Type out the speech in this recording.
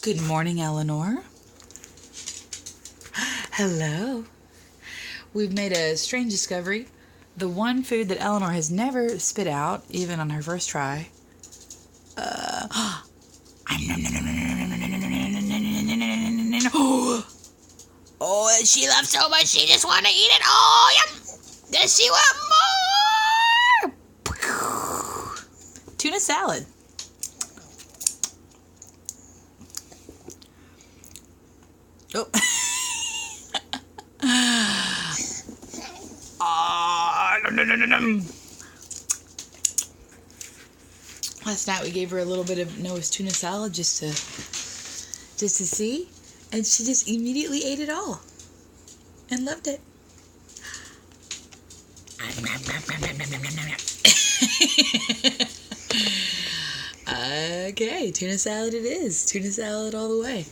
Good morning, Eleanor. Hello. We've made a strange discovery. The one food that Eleanor has never spit out, even on her first try. Oh, she loves so much, she just want to eat it all. Yum. Does she want more? Tuna salad. Oh. Last night we gave her a little bit of Noah's tuna salad just to see, and she just immediately ate it all and loved it. Okay, tuna salad it is. Tuna salad all the way.